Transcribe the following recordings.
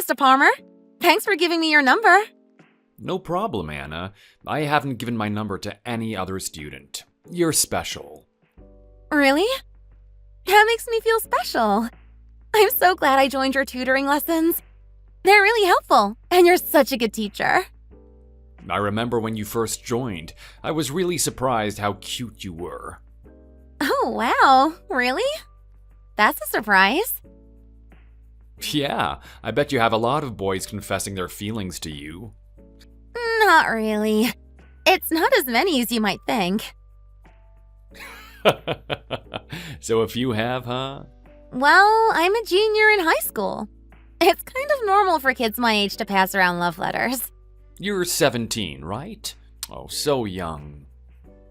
Mr. Palmer. Thanks for giving me your number. No problem, Anna. I haven't given my number to any other student. You're special. Really? That makes me feel special. I'm so glad I joined your tutoring lessons. They're really helpful, and you're such a good teacher. I remember when you first joined. I was really surprised how cute you were. Oh, wow. Really? That's a surprise. Yeah, I bet you have a lot of boys confessing their feelings to you. Not really. It's not as many as you might think. So a few have, huh? Well, I'm a junior in high school. It's kind of normal for kids my age to pass around love letters. You're 17, right? Oh, so young.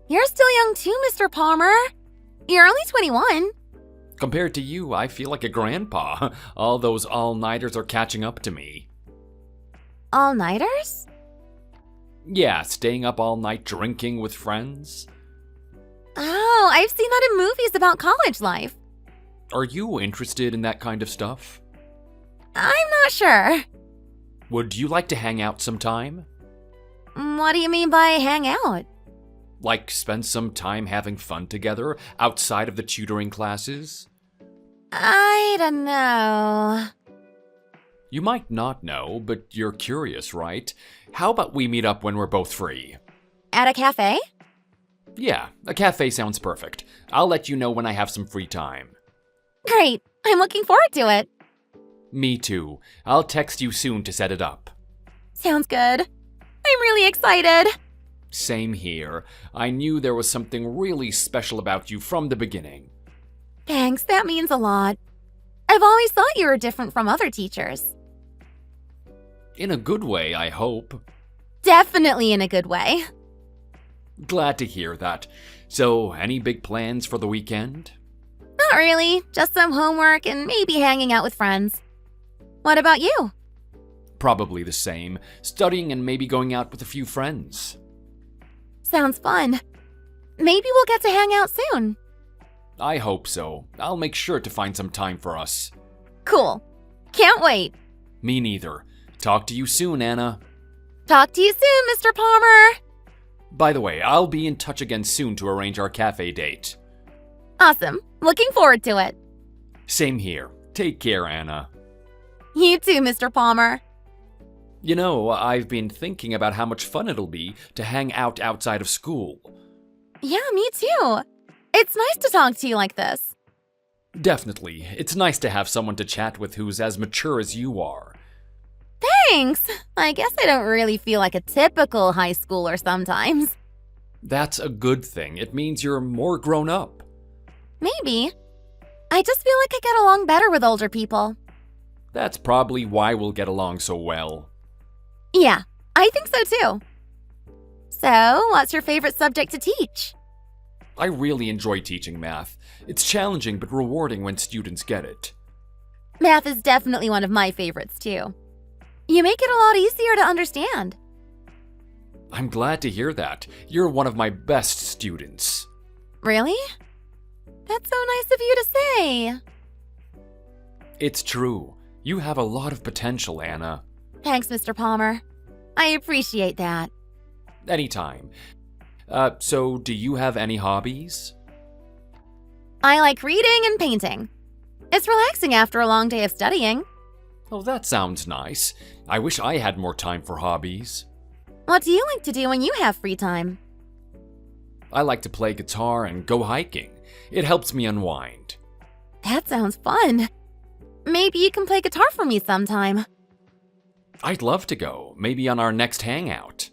You're still young too, Mr. Palmer. You're only 21. Compared to you, I feel like a grandpa. All those all-nighters are catching up to me. All-nighters? Yeah, staying up all night drinking with friends. Oh, I've seen that in movies about college life. Are you interested in that kind of stuff? I'm not sure. Would you like to hang out sometime? What do you mean by hang out? Like spend some time having fun together outside of the tutoring classes? I don't know. You might not know, but you're curious, right? How about we meet up when we're both free? At a cafe? Yeah, a cafe sounds perfect. I'll let you know when I have some free time. Great. I'm looking forward to it. Me too. I'll text you soon to set it up. Sounds good. I'm really excited. Same here. I knew there was something really special about you from the beginning. Thanks, that means a lot. I've always thought you were different from other teachers. In a good way, I hope. Definitely in a good way. Glad to hear that. So, any big plans for the weekend? Not really, just some homework and maybe hanging out with friends. What about you? Probably the same. Studying and maybe going out with a few friends. Sounds fun. Maybe we'll get to hang out soon. I hope so. I'll make sure to find some time for us. Cool. Can't wait. Me neither. Talk to you soon, Anna. Talk to you soon, Mr. Palmer. By the way, I'll be in touch again soon to arrange our cafe date. Awesome. Looking forward to it. Same here. Take care, Anna. You too, Mr. Palmer. You know, I've been thinking about how much fun it'll be to hang out outside of school. Yeah, me too. It's nice to talk to you like this. Definitely. It's nice to have someone to chat with who's as mature as you are. Thanks. I guess I don't really feel like a typical high schooler sometimes. That's a good thing. It means you're more grown up. Maybe. I just feel like I get along better with older people. That's probably why we'll get along so well. Yeah, I think so too. So, what's your favorite subject to teach? I really enjoy teaching math. It's challenging but rewarding when students get it. Math is definitely one of my favorites too. You make it a lot easier to understand. I'm glad to hear that. You're one of my best students. Really? That's so nice of you to say. It's true. You have a lot of potential, Anna. Thanks, Mr. Palmer. I appreciate that. Anytime. So do you have any hobbies? I like reading and painting. It's relaxing after a long day of studying. Oh, that sounds nice. I wish I had more time for hobbies. What do you like to do when you have free time? I like to play guitar and go hiking. It helps me unwind. That sounds fun. Maybe you can play guitar for me sometime. I'd love to go, maybe on our next hangout.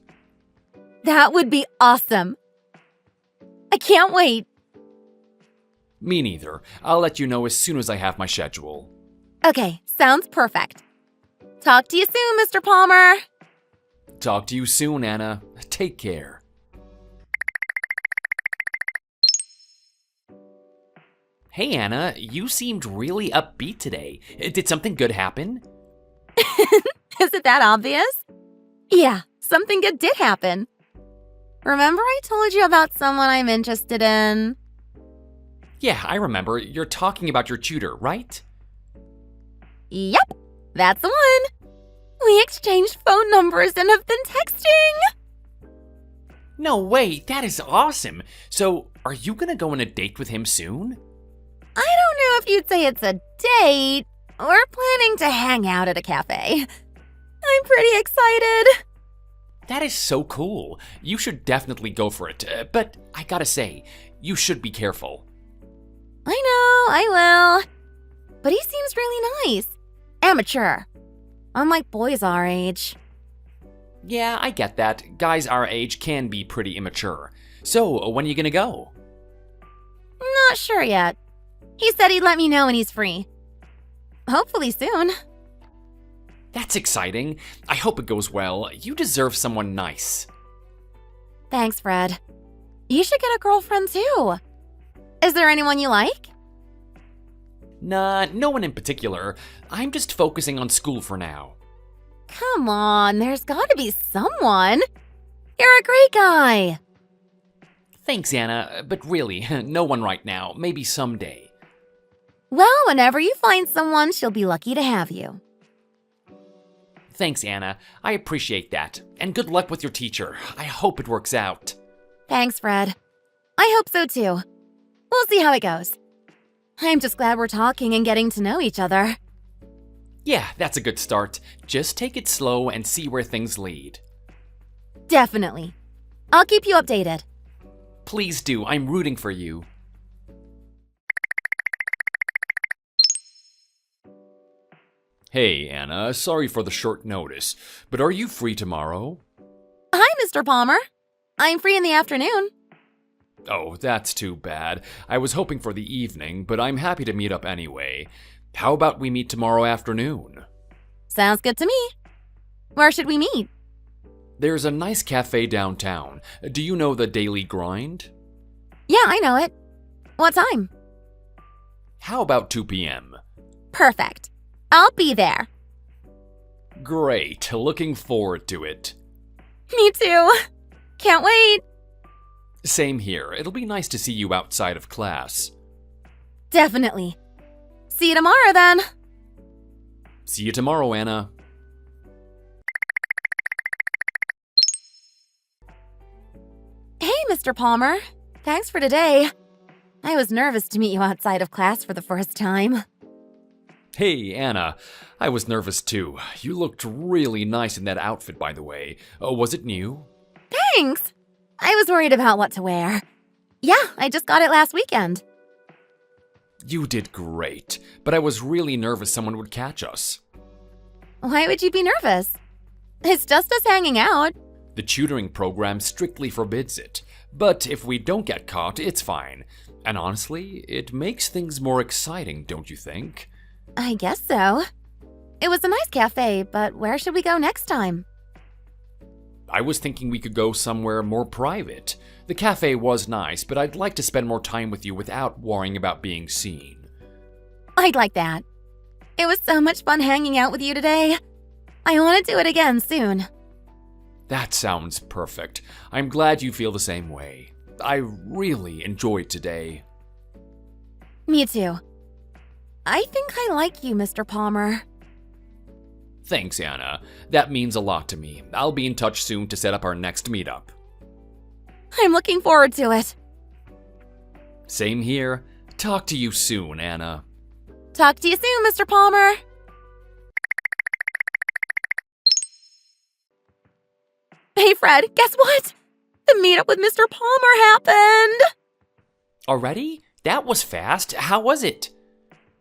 That would be awesome. I can't wait. Me neither. I'll let you know as soon as I have my schedule. Okay, sounds perfect. Talk to you soon, Mr. Palmer. Talk to you soon, Anna. Take care. Hey, Anna, you seemed really upbeat today. Did something good happen? Is it that obvious? Yeah, something good did happen. Remember I told you about someone I'm interested in? Yeah, I remember. You're talking about your tutor, right? Yep, that's the one. We exchanged phone numbers and have been texting! No way, that is awesome. So, are you gonna go on a date with him soon? I don't know if you'd say it's a date. We're planning to hang out at a cafe. I'm pretty excited. That is so cool. You should definitely go for it. But I gotta say, you should be careful. I know, I will. But he seems really nice. And mature. Unlike boys our age. Yeah, I get that. Guys our age can be pretty immature. So, when are you gonna go? Not sure yet. He said he'd let me know when he's free. Hopefully soon. That's exciting. I hope it goes well. You deserve someone nice. Thanks, Fred. You should get a girlfriend too. Is there anyone you like? Nah, no one in particular. I'm just focusing on school for now. Come on, there's gotta be someone. You're a great guy. Thanks, Anna, but really, no one right now. Maybe someday. Well, whenever you find someone, she'll be lucky to have you. Thanks, Anna. I appreciate that. And good luck with your teacher. I hope it works out. Thanks, Fred. I hope so too. We'll see how it goes. I'm just glad we're talking and getting to know each other. Yeah, that's a good start. Just take it slow and see where things lead. Definitely. I'll keep you updated. Please do. I'm rooting for you. Hey, Anna. Sorry for the short notice, but are you free tomorrow? Hi, Mr. Palmer. I'm free in the afternoon. Oh, that's too bad. I was hoping for the evening, but I'm happy to meet up anyway. How about we meet tomorrow afternoon? Sounds good to me. Where should we meet? There's a nice cafe downtown. Do you know the Daily Grind? Yeah, I know it. What time? How about 2 p.m.? Perfect. I'll be there. Great. Looking forward to it. Me too. Can't wait. Same here. It'll be nice to see you outside of class. Definitely. See you tomorrow then. See you tomorrow, Anna. Hey, Mr. Palmer. Thanks for today. I was nervous to meet you outside of class for the first time. Hey, Anna. I was nervous too. You looked really nice in that outfit, by the way. Was it new? Thanks. I was worried about what to wear. Yeah, I just got it last weekend. You did great, but I was really nervous someone would catch us. Why would you be nervous? It's just us hanging out. The tutoring program strictly forbids it, but if we don't get caught, it's fine. And honestly, it makes things more exciting, don't you think? I guess so. It was a nice cafe, but where should we go next time? I was thinking we could go somewhere more private. The cafe was nice, but I'd like to spend more time with you without worrying about being seen. I'd like that. It was so much fun hanging out with you today. I want to do it again soon. That sounds perfect. I'm glad you feel the same way. I really enjoyed today. Me too. I think I like you, Mr. Palmer. Thanks, Anna. That means a lot to me. I'll be in touch soon to set up our next meetup. I'm looking forward to it. Same here. Talk to you soon, Anna. Talk to you soon, Mr. Palmer. Hey, Fred, guess what? The meetup with Mr. Palmer happened. Already? That was fast. How was it?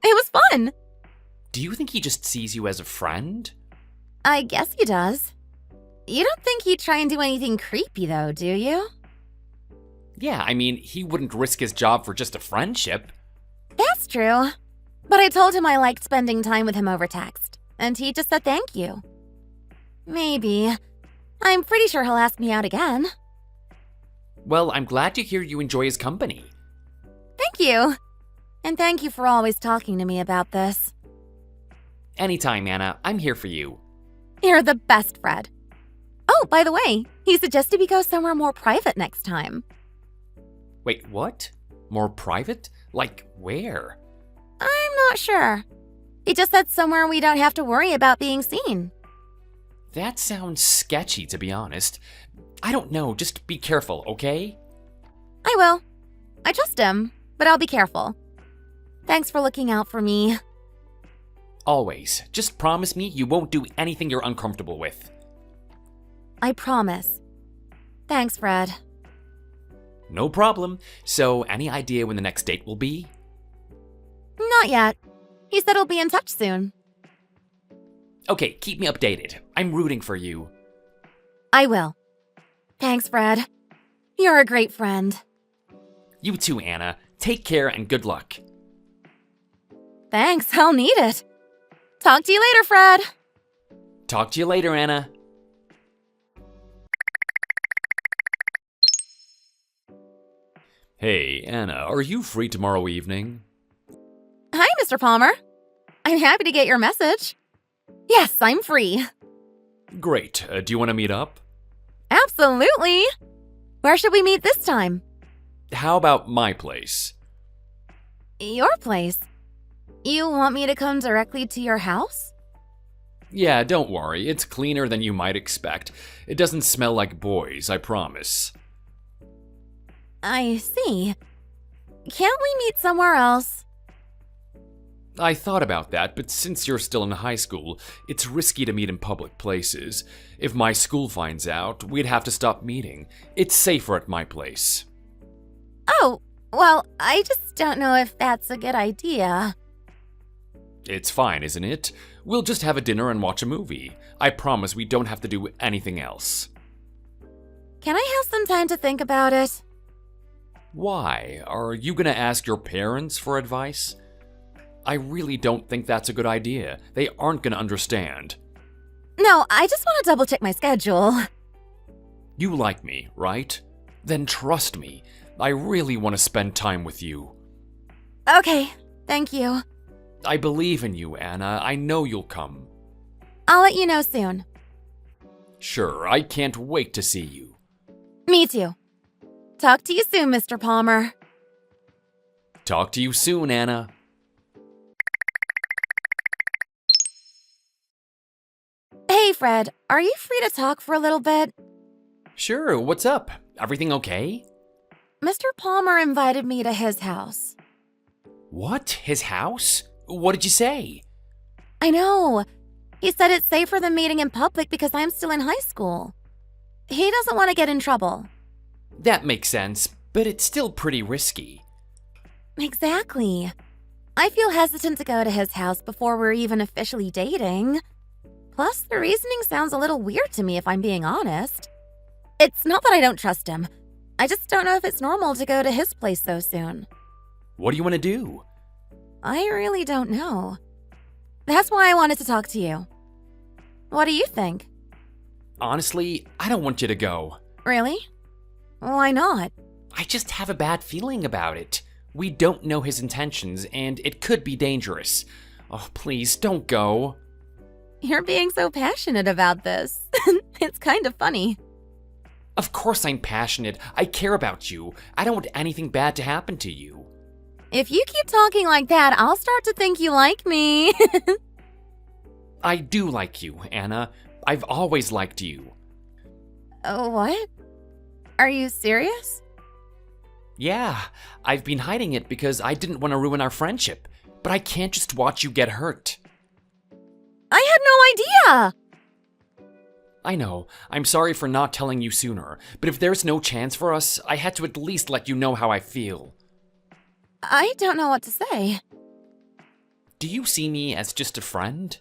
It was fun. Do you think he just sees you as a friend? I guess he does. You don't think he'd try and do anything creepy, though, do you? Yeah, I mean, he wouldn't risk his job for just a friendship. That's true. But I told him I liked spending time with him over text, and he just said thank you. Maybe. I'm pretty sure he'll ask me out again. Well, I'm glad to hear you enjoy his company. Thank you. And thank you for always talking to me about this. Anytime, Anna. I'm here for you. You're the best, Fred. Oh, by the way, he suggested we go somewhere more private next time. Wait, what? More private? Like where? I'm not sure. He just said somewhere we don't have to worry about being seen. That sounds sketchy, to be honest. I don't know, just be careful, okay? I will. I trust him, but I'll be careful. Thanks for looking out for me. Always. Just promise me you won't do anything you're uncomfortable with. I promise. Thanks, Fred. No problem. So, any idea when the next date will be? Not yet. He said he'll be in touch soon. Okay, keep me updated. I'm rooting for you. I will. Thanks, Fred. You're a great friend. You too, Anna. Take care and good luck. Thanks, I'll need it. Talk to you later, Fred. Talk to you later, Anna. Hey, Anna, are you free tomorrow evening? Hi, Mr. Palmer. I'm happy to get your message. Yes, I'm free. Great. Do you want to meet up? Absolutely. Where should we meet this time? How about my place? Your place. You want me to come directly to your house? Yeah, don't worry. It's cleaner than you might expect. It doesn't smell like boys, I promise. I see. Can't we meet somewhere else? I thought about that, but since you're still in high school, it's risky to meet in public places. If my school finds out, we'd have to stop meeting. It's safer at my place. Oh, well, I just don't know if that's a good idea. It's fine, isn't it? We'll just have a dinner and watch a movie. I promise we don't have to do anything else. Can I have some time to think about it? Why? Are you gonna ask your parents for advice? I really don't think that's a good idea. They aren't gonna understand. No, I just want to double check my schedule. You like me, right? Then trust me. I really want to spend time with you. Okay, thank you. I believe in you, Anna. I know you'll come. I'll let you know soon. Sure, I can't wait to see you. Me too. Talk to you soon, Mr. Palmer. Talk to you soon, Anna. Hey, Fred, are you free to talk for a little bit? Sure, what's up? Everything okay? Mr. Palmer invited me to his house. What? His house? What did you say? I know. He said it's safer than meeting in public because I'm still in high school. He doesn't want to get in trouble. That makes sense, but it's still pretty risky. Exactly. I feel hesitant to go to his house before we're even officially dating. Plus, the reasoning sounds a little weird to me if I'm being honest. It's not that I don't trust him. I just don't know if it's normal to go to his place so soon. What do you want to do? I really don't know. That's why I wanted to talk to you. What do you think? Honestly, I don't want you to go. Really? Why not? I just have a bad feeling about it. We don't know his intentions, and it could be dangerous. Oh, please, don't go. You're being so passionate about this. It's kind of funny. Of course I'm passionate. I care about you. I don't want anything bad to happen to you. If you keep talking like that, I'll start to think you like me. I do like you, Anna. I've always liked you. Oh, what? Are you serious? Yeah, I've been hiding it because I didn't want to ruin our friendship, but I can't just watch you get hurt. I had no idea! I know, I'm sorry for not telling you sooner, but if there's no chance for us, I had to at least let you know how I feel. I don't know what to say. Do you see me as just a friend?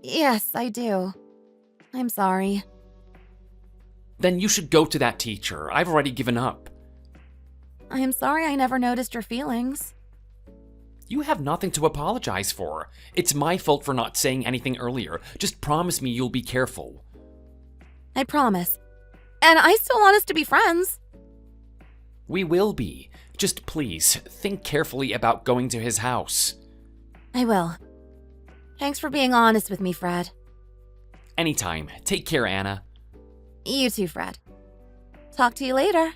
Yes, I do. I'm sorry. Then you should go to that teacher. I've already given up. I'm sorry I never noticed your feelings. You have nothing to apologize for. It's my fault for not saying anything earlier. Just promise me you'll be careful. I promise. And I still want us to be friends. We will be. Just please, think carefully about going to his house. I will. Thanks for being honest with me, Fred. Anytime. Take care, Anna. You too, Fred. Talk to you later.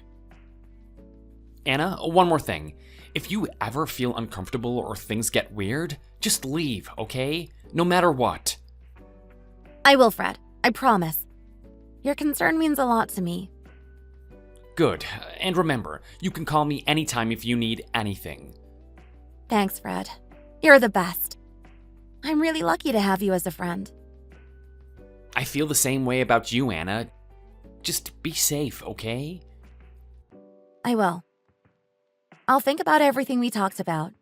Anna, one more thing. If you ever feel uncomfortable or things get weird, just leave, okay? No matter what. I will, Fred. I promise. Your concern means a lot to me. Good. And remember, you can call me anytime if you need anything. Thanks, Fred. You're the best. I'm really lucky to have you as a friend. I feel the same way about you, Anna. Just be safe, okay? I will. I'll think about everything we talked about.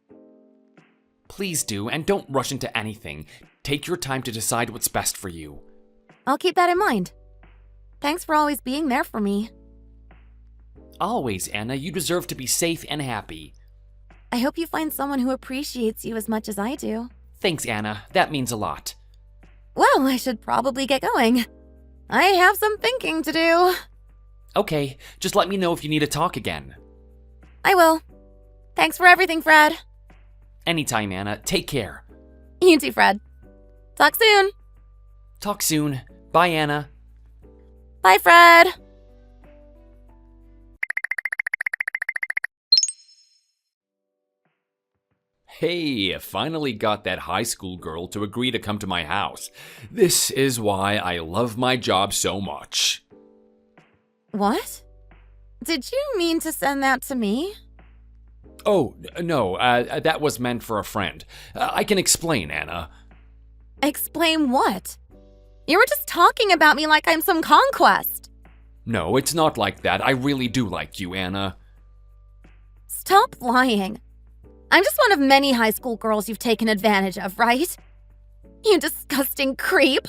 Please do, and don't rush into anything. Take your time to decide what's best for you. I'll keep that in mind. Thanks for always being there for me. Always, Anna. You deserve to be safe and happy. I hope you find someone who appreciates you as much as I do. Thanks, Anna. That means a lot. Well, I should probably get going. I have some thinking to do. Okay, just let me know if you need to talk again. I will. Thanks for everything, Fred. Anytime, Anna. Take care. You too, Fred. Talk soon. Talk soon. Bye, Anna. Bye, Fred. Hey, finally got that high school girl to agree to come to my house. This is why I love my job so much. What? Did you mean to send that to me? Oh, no, that was meant for a friend. I can explain, Anna. Explain what? You were just talking about me like I'm some conquest. No, it's not like that. I really do like you, Anna. Stop lying. I'm just one of many high school girls you've taken advantage of, right? You disgusting creep.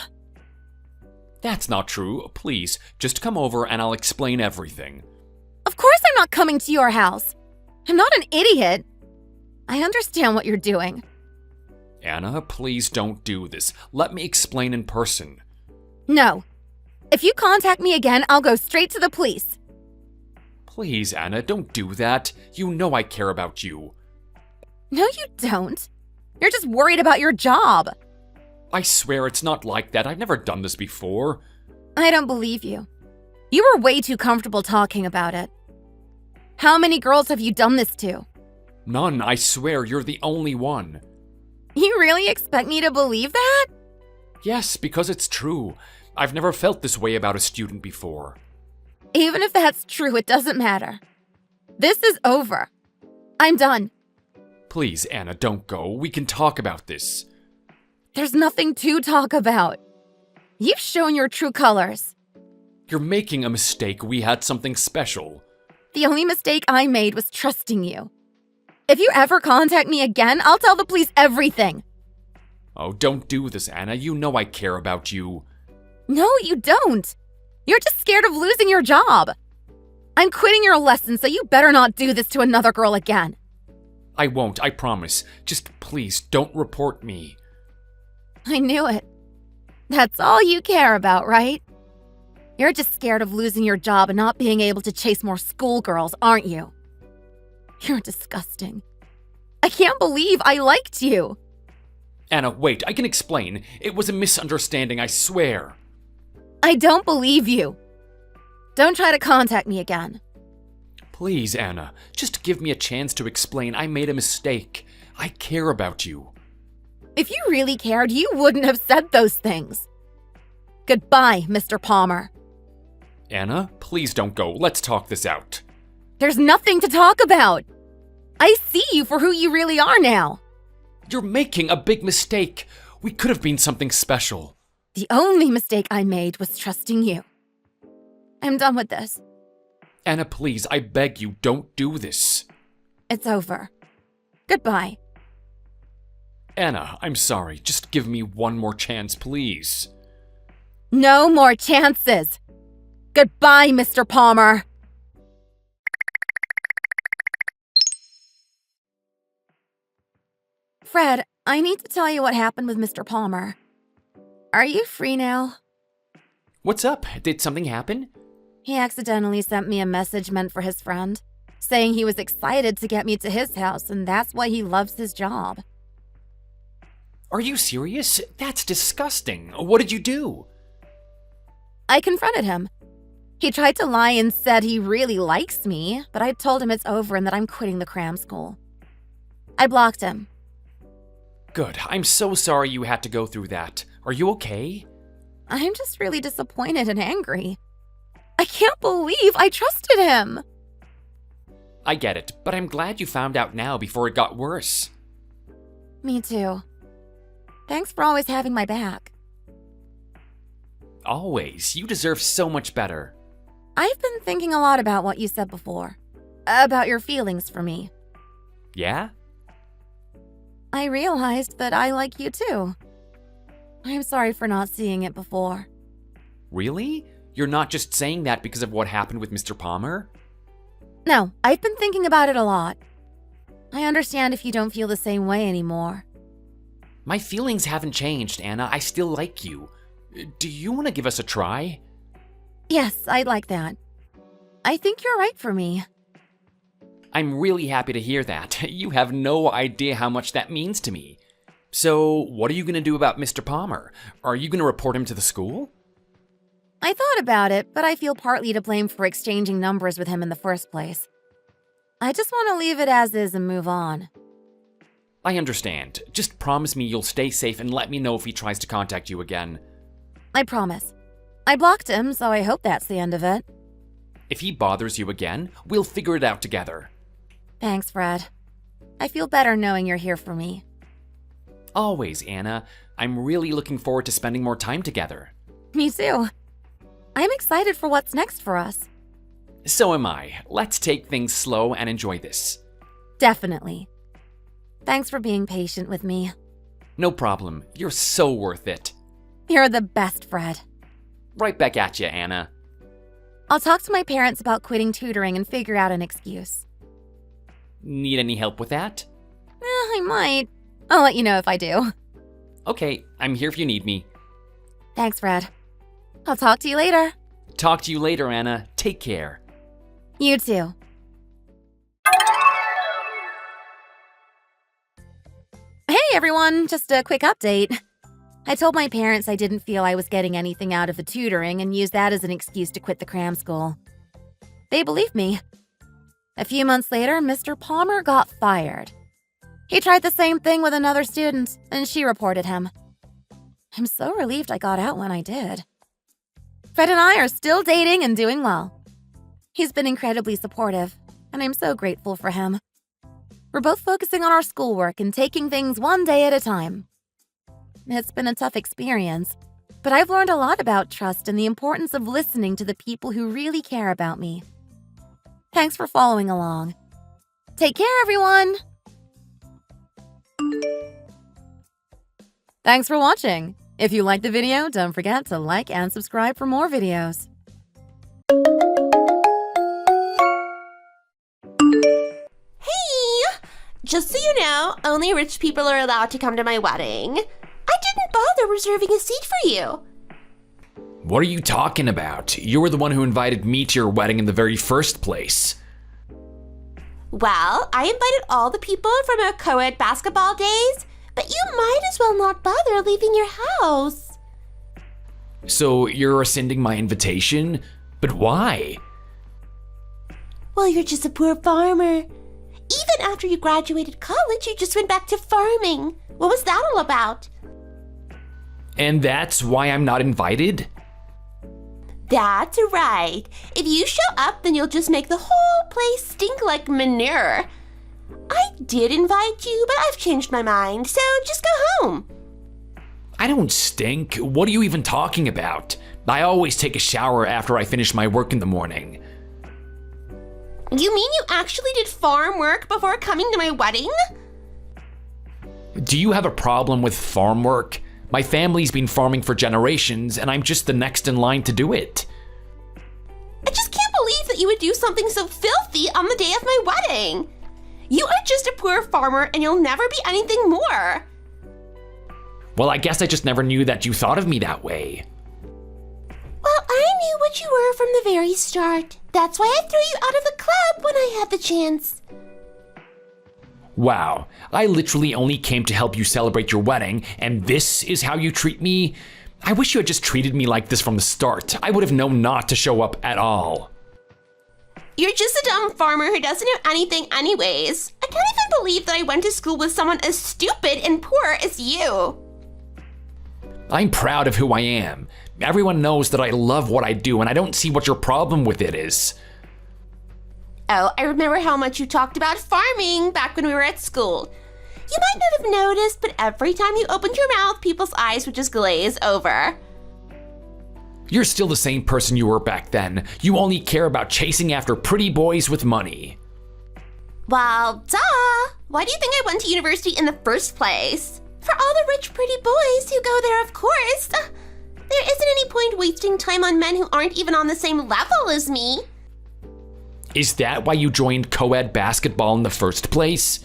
That's not true. Please, just come over and I'll explain everything. Of course I'm not coming to your house. I'm not an idiot. I understand what you're doing. Anna, please don't do this. Let me explain in person. No. If you contact me again, I'll go straight to the police. Please, Anna, don't do that. You know I care about you. No, you don't. You're just worried about your job. I swear it's not like that. I've never done this before. I don't believe you. You were way too comfortable talking about it. How many girls have you done this to? None, I swear. You're the only one. You really expect me to believe that? Yes, because it's true. I've never felt this way about a student before. Even if that's true, it doesn't matter. This is over. I'm done. Please, Anna, don't go. We can talk about this. There's nothing to talk about. You've shown your true colors. You're making a mistake. We had something special. The only mistake I made was trusting you. If you ever contact me again, I'll tell the police everything. Oh, don't do this, Anna. You know I care about you. No, you don't. You're just scared of losing your job. I'm quitting your lesson, so you better not do this to another girl again. I won't, I promise. Just please, don't report me. I knew it. That's all you care about, right? You're just scared of losing your job and not being able to chase more schoolgirls, aren't you? You're disgusting. I can't believe I liked you. Anna, wait, I can explain. It was a misunderstanding, I swear. I don't believe you. Don't try to contact me again. Please, Anna, just give me a chance to explain. I made a mistake. I care about you. If you really cared, you wouldn't have said those things. Goodbye, Mr. Palmer. Anna, please don't go. Let's talk this out. There's nothing to talk about. I see you for who you really are now. You're making a big mistake. We could have been something special. The only mistake I made was trusting you. I'm done with this. Anna, please, I beg you, don't do this. It's over. Goodbye. Anna, I'm sorry. Just give me one more chance, please. No more chances. Goodbye, Mr. Palmer. Fred, I need to tell you what happened with Mr. Palmer. Are you free now? What's up? Did something happen? He accidentally sent me a message meant for his friend, saying he was excited to get me to his house and that's why he loves his job. Are you serious? That's disgusting. What did you do? I confronted him. He tried to lie and said he really likes me, but I told him it's over and that I'm quitting the cram school. I blocked him. Good. I'm so sorry you had to go through that. Are you okay? I'm just really disappointed and angry. I can't believe I trusted him. I get it, but I'm glad you found out now before it got worse. Me too. Thanks for always having my back. Always. You deserve so much better. I've been thinking a lot about what you said before. About your feelings for me. Yeah? I realized that I like you too. I'm sorry for not seeing it before. Really? You're not just saying that because of what happened with Mr. Palmer? No, I've been thinking about it a lot. I understand if you don't feel the same way anymore. My feelings haven't changed, Anna. I still like you. Do you want to give us a try? Yes, I'd like that. I think you're right for me. I'm really happy to hear that. You have no idea how much that means to me. So, what are you going to do about Mr. Palmer? Are you going to report him to the school? I thought about it, but I feel partly to blame for exchanging numbers with him in the first place. I just want to leave it as is and move on. I understand. Just promise me you'll stay safe and let me know if he tries to contact you again. I promise. I blocked him, so I hope that's the end of it. If he bothers you again, we'll figure it out together. Thanks, Fred. I feel better knowing you're here for me. Always, Anna. I'm really looking forward to spending more time together. Me too. I'm excited for what's next for us. So am I. Let's take things slow and enjoy this. Definitely. Thanks for being patient with me. No problem. You're so worth it. You're the best, Fred. Right back at you, Anna. I'll talk to my parents about quitting tutoring and figure out an excuse. Need any help with that? I might. I'll let you know if I do. Okay, I'm here if you need me. Thanks, Fred. I'll talk to you later. Talk to you later, Anna. Take care. You too. Hey everyone, just a quick update. I told my parents I didn't feel I was getting anything out of the tutoring and used that as an excuse to quit the cram school. They believed me. A few months later, Mr. Palmer got fired. He tried the same thing with another student, and she reported him. I'm so relieved I got out when I did. Fred and I are still dating and doing well. He's been incredibly supportive, and I'm so grateful for him. We're both focusing on our schoolwork and taking things one day at a time. It's been a tough experience, but I've learned a lot about trust and the importance of listening to the people who really care about me. Thanks for following along. Take care, everyone! Thanks for watching. If you liked the video, don't forget to like and subscribe for more videos. Hey! Just so you know, only rich people are allowed to come to my wedding. I didn't bother reserving a seat for you. What are you talking about? You were the one who invited me to your wedding in the very first place. Well, I invited all the people from our co-ed basketball days, but you might as well not bother leaving your house. So you're rescinding my invitation? But why? Well, you're just a poor farmer. Even after you graduated college, you just went back to farming. What was that all about? And that's why I'm not invited? That's right. If you show up, then you'll just make the whole place stink like manure. I did invite you, but I've changed my mind, so just go home. I don't stink. What are you even talking about? I always take a shower after I finish my work in the morning. You mean you actually did farm work before coming to my wedding? Do you have a problem with farm work? My family's been farming for generations, and I'm just the next in line to do it. I just can't believe that you would do something so filthy on the day of my wedding. You are just a poor farmer, and you'll never be anything more. Well, I guess I just never knew that you thought of me that way. Well, I knew what you were from the very start. That's why I threw you out of the club when I had the chance. Wow, I literally only came to help you celebrate your wedding, and this is how you treat me? I wish you had just treated me like this from the start. I would have known not to show up at all. You're just a dumb farmer who doesn't know anything anyways. I can't even believe that I went to school with someone as stupid and poor as you. I'm proud of who I am. Everyone knows that I love what I do, and I don't see what your problem with it is. Oh, I remember how much you talked about farming back when we were at school. You might not have noticed, but every time you opened your mouth, people's eyes would just glaze over. You're still the same person you were back then. You only care about chasing after pretty boys with money. Well, duh! Why do you think I went to university in the first place? For all the rich, pretty boys who go there, of course. There isn't any point wasting time on men who aren't even on the same level as me. Is that why you joined co-ed basketball in the first place?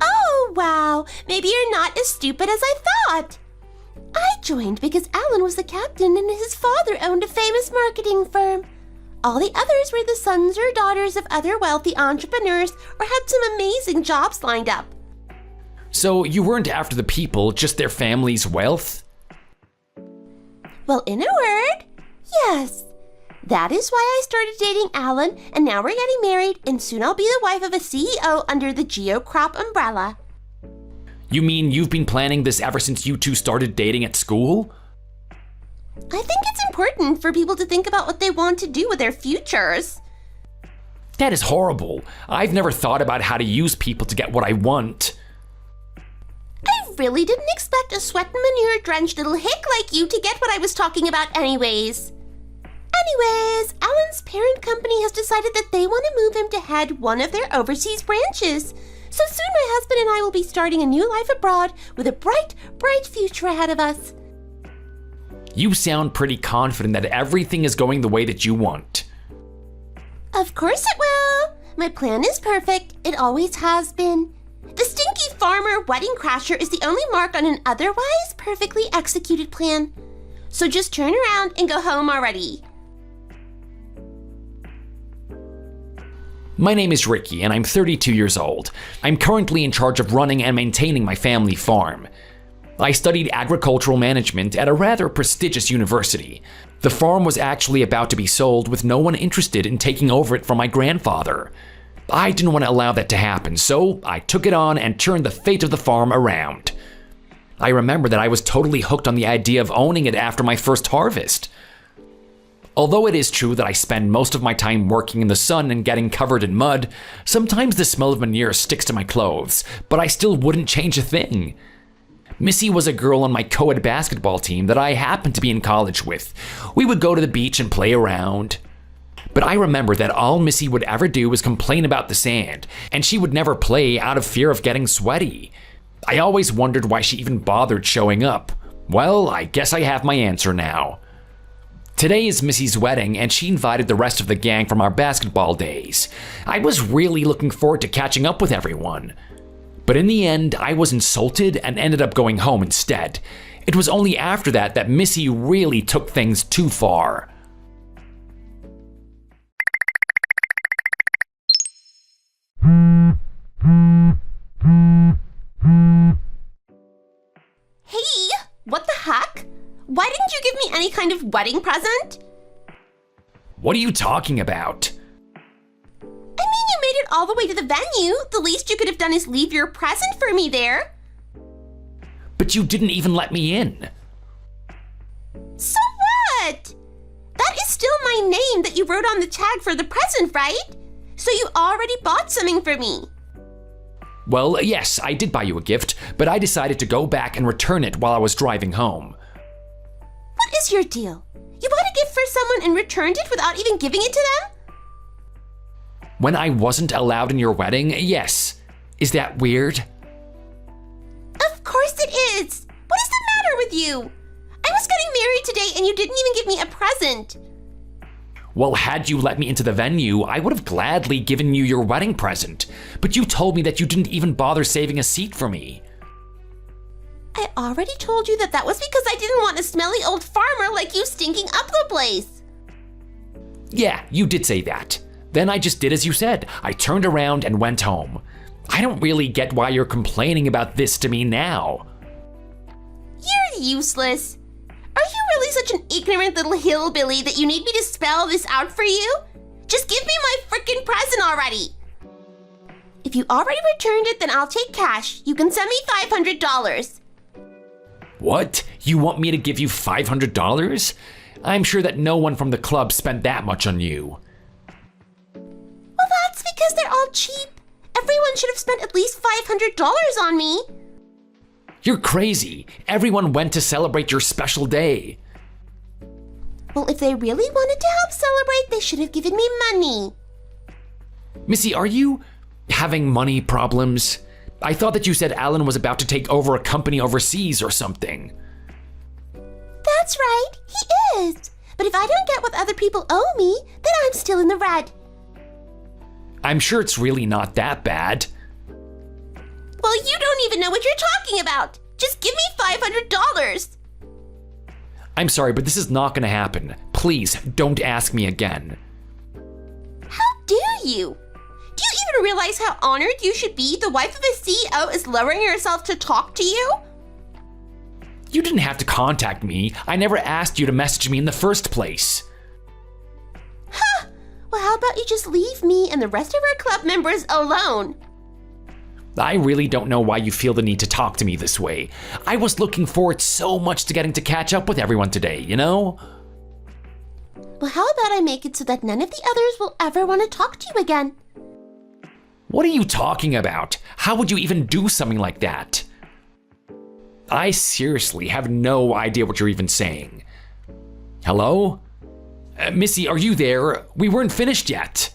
Oh, wow. Maybe you're not as stupid as I thought. I joined because Alan was the captain and his father owned a famous marketing firm. All the others were the sons or daughters of other wealthy entrepreneurs or had some amazing jobs lined up. So you weren't after the people, just their family's wealth? Well, in a word, yes. That is why I started dating Alan, and now we're getting married, and soon I'll be the wife of a CEO under the Geocrop umbrella. You mean you've been planning this ever since you two started dating at school? I think it's important for people to think about what they want to do with their futures. That is horrible. I've never thought about how to use people to get what I want. I really didn't expect a sweat and manure-drenched little hick like you to get what I was talking about anyways. Anyways, Alan's parent company has decided that they want to move him to head one of their overseas branches. So soon my husband and I will be starting a new life abroad with a bright, bright future ahead of us. You sound pretty confident that everything is going the way that you want. Of course it will. My plan is perfect. It always has been. The stinky farmer wedding crasher is the only mark on an otherwise perfectly executed plan. So just turn around and go home already. My name is Ricky, and I'm 32 years old. I'm currently in charge of running and maintaining my family farm. I studied agricultural management at a rather prestigious university. The farm was actually about to be sold with no one interested in taking over it from my grandfather. I didn't want to allow that to happen, so I took it on and turned the fate of the farm around. I remember that I was totally hooked on the idea of owning it after my first harvest. Although it is true that I spend most of my time working in the sun and getting covered in mud, sometimes the smell of manure sticks to my clothes, but I still wouldn't change a thing. Missy was a girl on my co-ed basketball team that I happened to be in college with. We would go to the beach and play around. But I remember that all Missy would ever do was complain about the sand, and she would never play out of fear of getting sweaty. I always wondered why she even bothered showing up. Well, I guess I have my answer now. Today is Missy's wedding, and she invited the rest of the gang from our basketball days. I was really looking forward to catching up with everyone. But in the end, I was insulted and ended up going home instead. It was only after that that Missy really took things too far. Hey, what the heck? Why didn't you give me any kind of wedding present? What are you talking about? I mean, you made it all the way to the venue. The least you could have done is leave your present for me there. But you didn't even let me in. So what? That is still my name that you wrote on the tag for the present, right? So you already bought something for me. Well, yes, I did buy you a gift, but I decided to go back and return it while I was driving home. What is your deal? You bought a gift for someone and returned it without even giving it to them? When I wasn't allowed in your wedding, yes. Is that weird? Of course it is. What is the matter with you? I was getting married today and you didn't even give me a present. Well, had you let me into the venue, I would have gladly given you your wedding present. But you told me that you didn't even bother saving a seat for me. I already told you that was because I didn't want a smelly old farmer like you stinking up the place. Yeah, you did say that. Then I just did as you said. I turned around and went home. I don't really get why you're complaining about this to me now. You're useless. Are you really such an ignorant little hillbilly that you need me to spell this out for you? Just give me my frickin' present already. If you already returned it, then I'll take cash. You can send me $500. What? You want me to give you $500? I'm sure that no one from the club spent that much on you. Well, that's because they're all cheap. Everyone should have spent at least $500 on me. You're crazy. Everyone went to celebrate your special day. Well, if they really wanted to help celebrate, they should have given me money. Missy, are you having money problems? I thought that you said Alan was about to take over a company overseas or something. That's right, he is. But if I don't get what other people owe me, then I'm still in the red. I'm sure it's really not that bad. Well, you don't even know what you're talking about. Just give me $500. I'm sorry, but this is not going to happen. Please, don't ask me again. How dare you? Do you even realize how honored you should be? The wife of a CEO is lowering herself to talk to you? You didn't have to contact me. I never asked you to message me in the first place. Huh. Well, how about you just leave me and the rest of our club members alone? I really don't know why you feel the need to talk to me this way. I was looking forward so much to getting to catch up with everyone today, you know? Well, how about I make it so that none of the others will ever want to talk to you again? What are you talking about? How would you even do something like that? I seriously have no idea what you're even saying. Hello? Missy, are you there? We weren't finished yet.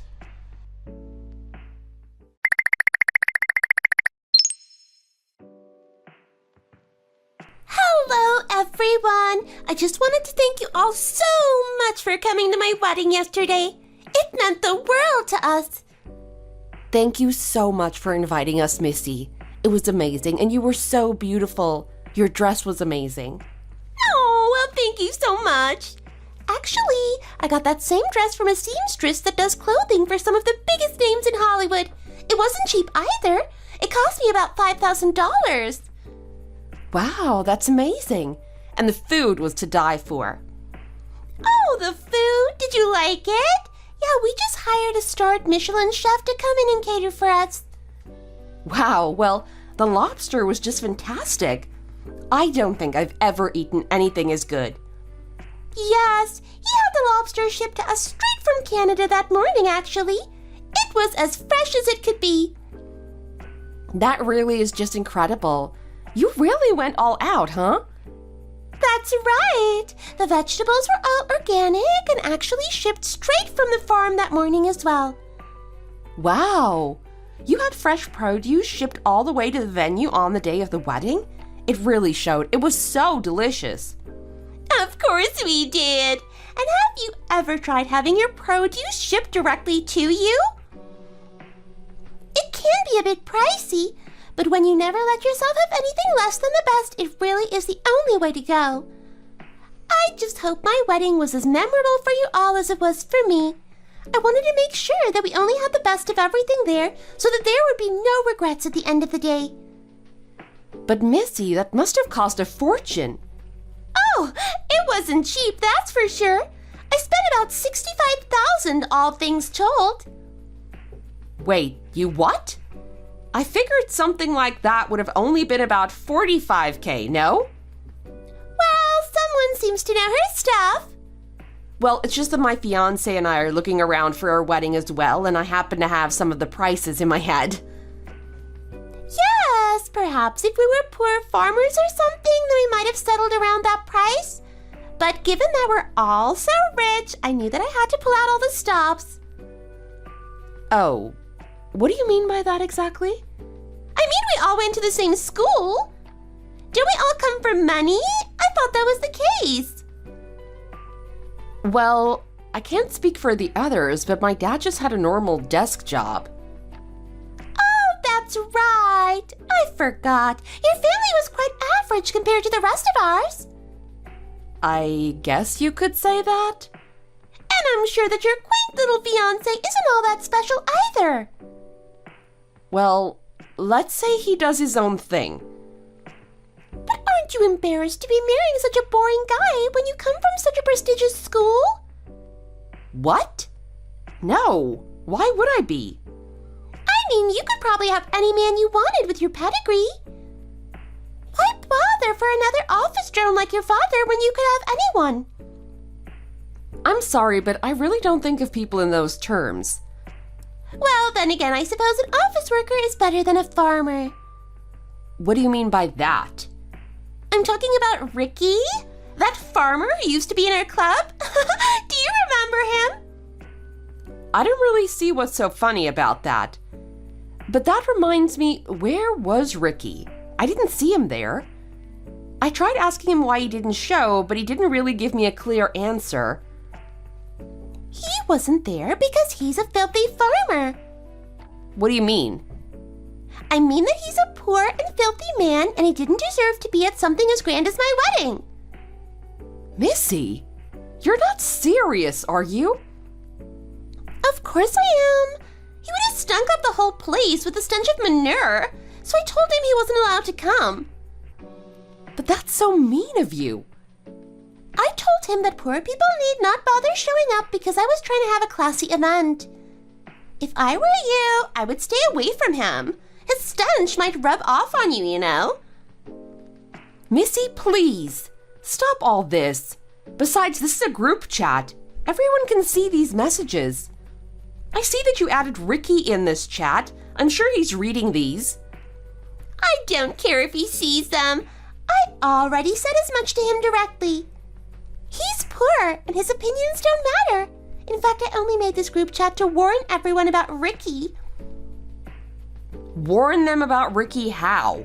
Hello, everyone. I just wanted to thank you all so much for coming to my wedding yesterday. It meant the world to us. Thank you so much for inviting us, Missy. It was amazing, and you were so beautiful. Your dress was amazing. Oh, well, thank you so much. Actually, I got that same dress from a seamstress that does clothing for some of the biggest names in Hollywood. It wasn't cheap either. It cost me about $5,000. Wow, that's amazing. And the food was to die for. Oh, the food? Did you like it? Yeah, we just hired a starred Michelin chef to come in and cater for us. Wow, well, the lobster was just fantastic. I don't think I've ever eaten anything as good. Yes, he had the lobster shipped to us straight from Canada that morning, actually. It was as fresh as it could be. That really is just incredible. You really went all out, huh? That's right. The vegetables were all organic and actually shipped straight from the farm that morning as well. Wow. You had fresh produce shipped all the way to the venue on the day of the wedding? It really showed. It was so delicious. Of course we did. And have you ever tried having your produce shipped directly to you? It can be a bit pricey, but when you never let yourself have anything less than the best, it really is the only way to go. I just hope my wedding was as memorable for you all as it was for me. I wanted to make sure that we only had the best of everything there so that there would be no regrets at the end of the day. But Missy, that must have cost a fortune. Oh, it wasn't cheap, that's for sure. I spent about $65,000, all things told. Wait, you what? I figured something like that would have only been about $45K, no? Well, someone seems to know her stuff. Well, it's just that my fiancé and I are looking around for our wedding as well, and I happen to have some of the prices in my head. Yes, perhaps if we were poor farmers or something, then we might have settled around that price. But given that we're all so rich, I knew that I had to pull out all the stops. Oh, what do you mean by that exactly? I mean, we all went to the same school. Don't we all come from money? I thought that was the case. Well, I can't speak for the others, but my dad just had a normal desk job. Oh, that's right. I forgot. Your family was quite average compared to the rest of ours. I guess you could say that. And I'm sure that your quaint little fiancé isn't all that special either. Well, let's say he does his own thing. But aren't you embarrassed to be marrying such a boring guy when you come from such a prestigious school? What? No, why would I be? I mean, you could probably have any man you wanted with your pedigree. Why bother care for another office drone like your father when you could have anyone? I'm sorry, but I really don't think of people in those terms. Well, then again, I suppose an office worker is better than a farmer. What do you mean by that? I'm talking about Ricky, that farmer who used to be in our club. Do you remember him? I don't really see what's so funny about that. But that reminds me, where was Ricky? I didn't see him there. I tried asking him why he didn't show, but he didn't really give me a clear answer. He wasn't there because he's a filthy farmer. What do you mean? I mean that he's a poor and filthy man and he didn't deserve to be at something as grand as my wedding. Missy, you're not serious, are you? Of course I am. He would have stunk up the whole place with the stench of manure, so I told him he wasn't allowed to come. But that's so mean of you. I told him that poor people need not bother showing up because I was trying to have a classy event. If I were you, I would stay away from him. His stench might rub off on you, you know. Missy, please. Stop all this. Besides, this is a group chat. Everyone can see these messages. I see that you added Ricky in this chat. I'm sure he's reading these. I don't care if he sees them. I already said as much to him directly. He's poor, and his opinions don't matter. In fact, I only made this group chat to warn everyone about Ricky. Warn them about Ricky how?